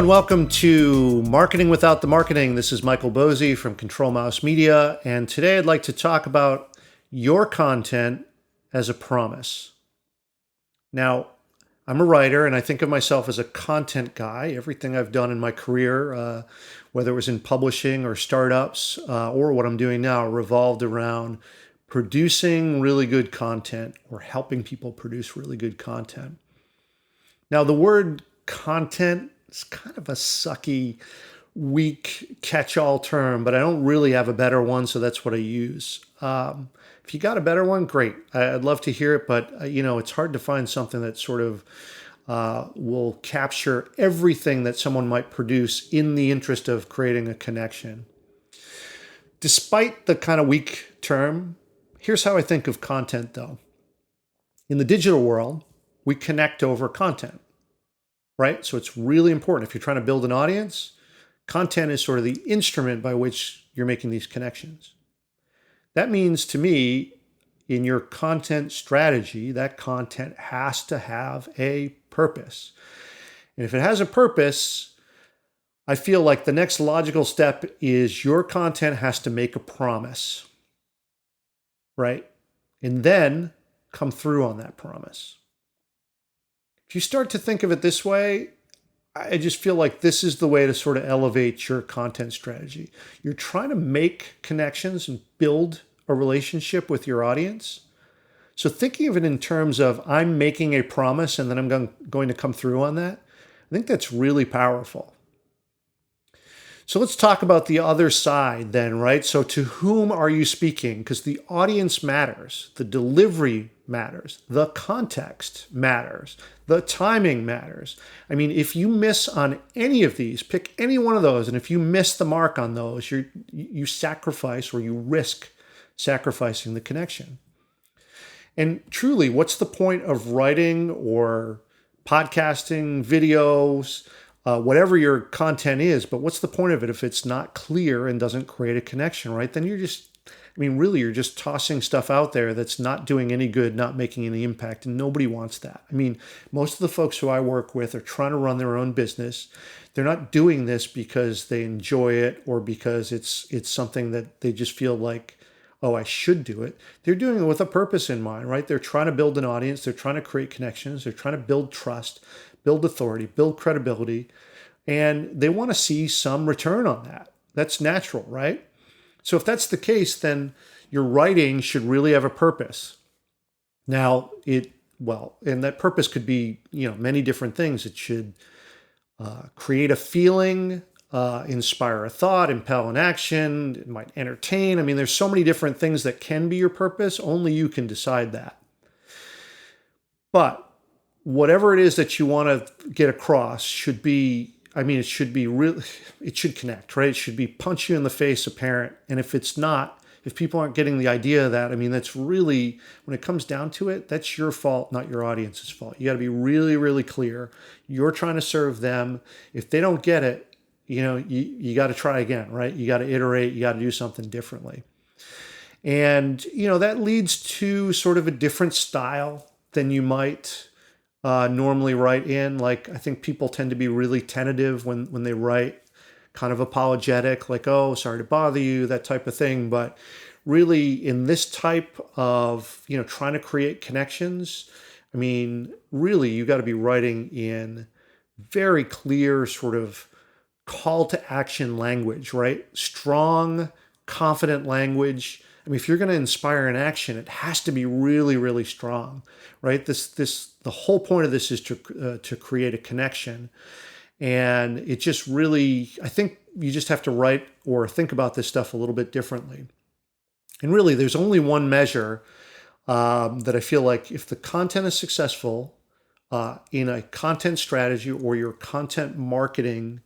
and welcome to Marketing Without the Marketing. This is Michael Bosey from Control Mouse Media, and today I'd like to talk about your content as a promise. Now, I'm a writer, and I think of myself as a content guy. Everything I've done in my career, whether it was in publishing or startups or what I'm doing now, revolved around producing really good content or helping people produce really good content. Now, the word content is kind of a sucky, weak catch-all term, but I don't really have a better one, so that's what I use. If you got a better one, great. I'd love to hear it, but it's hard to find something that sort of will capture everything that someone might produce in the interest of creating a connection. Despite the kind of weak term, here's how I think of content, though. In the digital world, we connect over content. Right? So it's really important. If you're trying to build an audience, content is sort of the instrument by which you're making these connections. That means to me, in your content strategy, that content has to have a purpose. And if it has a purpose, I feel like the next logical step is your content has to make a promise, right? And then come through on that promise. If you start to think of it this way, I just feel like this is the way to sort of elevate your content strategy. You're trying to make connections and build a relationship with your audience. So thinking of it in terms of I'm making a promise and then I'm going to come through on that, I think that's really powerful. So let's talk about the other side then, right? So to whom are you speaking? Because the audience matters, the delivery matters, the context matters, the timing matters. I mean, if you miss on any of these, pick any one of those, and if you miss the mark on those, you sacrifice or you risk sacrificing the connection. And truly, what's the point of writing or podcasting, videos, whatever your content is, but what's the point of it if it's not clear and doesn't create a connection, right? Then you're just tossing stuff out there that's not doing any good, not making any impact, and nobody wants that. I mean, most of the folks who I work with are trying to run their own business. They're not doing this because they enjoy it or because it's something that they just feel like, oh, I should do it. They're doing it with a purpose in mind, right? They're trying to build an audience. They're trying to create connections. They're trying to build trust, build authority, build credibility, and they want to see some return on that. That's natural, right? So if that's the case, then your writing should really have a purpose. Now, and that purpose could be, many different things. It should create a feeling, inspire a thought, impel an action. It might entertain. I mean, there's so many different things that can be your purpose. Only you can decide that. But whatever it is that you want to get across should be, it should be real, it should connect, right? It should be punch you in the face apparent. And if it's not, if people aren't getting the idea of that, that's really, when it comes down to it, that's your fault, not your audience's fault. You got to be really, really clear. You're trying to serve them. If they don't get it, you got to try again, right? You got to iterate, you got to do something differently. And, that leads to sort of a different style than you might normally write in. Like, I think people tend to be really tentative when they write, kind of apologetic, like, oh, sorry to bother you, that type of thing. But really in this type of, trying to create connections, really you got to be writing in very clear sort of call to action language, right? Strong, confident language. If you're going to inspire an action, it has to be really, really strong, right? The whole point of this is to create a connection, and it just really, I think you just have to write or think about this stuff a little bit differently. And really, there's only one measure that I feel like if the content is successful in a content strategy or your content marketing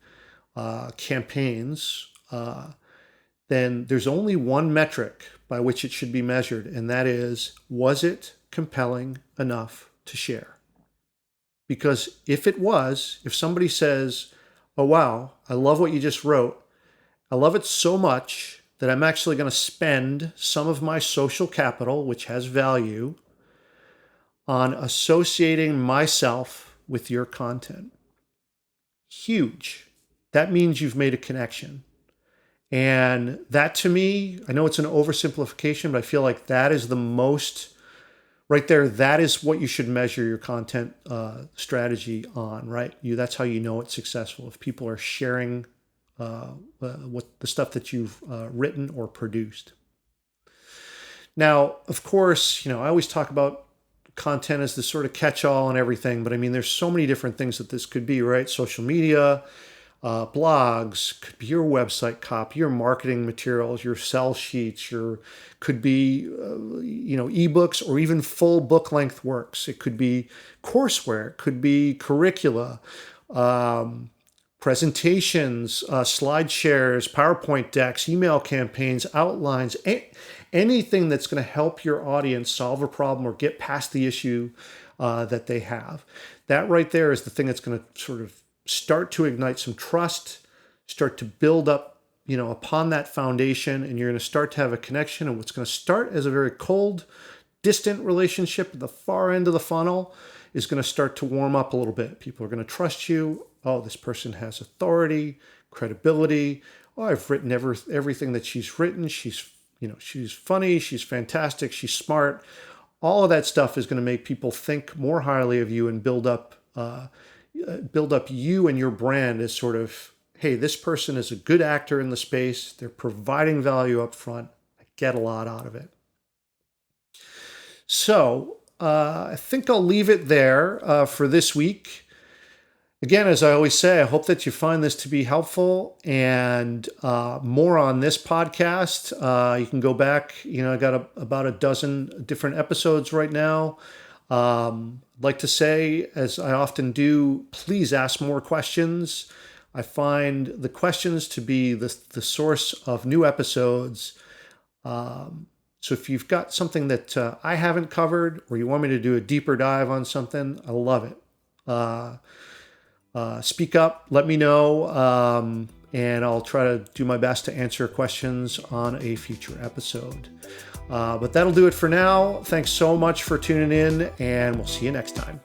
campaigns, then there's only one metric by which it should be measured, and that is, was it compelling enough to share? Because if somebody says, oh, wow, I love what you just wrote, I love it so much that I'm actually going to spend some of my social capital, which has value, on associating myself with your content. Huge. that means you've made a connection. And that, to me, I know it's an oversimplification, but I feel like that is the most, right there, that is what you should measure your content strategy on, right? That's how you know it's successful. If people are sharing what the stuff that you've written or produced. Now, of course, I always talk about content as this sort of catch-all and everything, but I mean, there's so many different things that this could be, right? Social media, blogs, could be your website copy, your marketing materials, your sell sheets, could be ebooks or even full book length works. It could be courseware, it could be curricula, presentations, slide shares, PowerPoint decks, email campaigns, outlines, anything that's going to help your audience solve a problem or get past the issue that they have. That right there is the thing that's going to sort of start to ignite some trust, start to build up, upon that foundation, and you're going to start to have a connection. And what's going to start as a very cold, distant relationship at the far end of the funnel is going to start to warm up a little bit. People are going to trust you. Oh, this person has authority, credibility. Oh, I've written everything that she's written. She's funny. She's fantastic. She's smart. All of that stuff is going to make people think more highly of you and build up you and your brand as sort of, hey, this person is a good actor in the space. They're providing value up front. I get a lot out of it. So I think I'll leave it there for this week. Again, as I always say, I hope that you find this to be helpful, and more on this podcast. You can go back. I got about a dozen different episodes right now. I'd like to say, as I often do, please ask more questions. I find the questions to be the source of new episodes. So if you've got something that I haven't covered, or you want me to do a deeper dive on something, I love it. Speak up, let me know, and I'll try to do my best to answer questions on a future episode. But that'll do it for now. Thanks so much for tuning in, and we'll see you next time.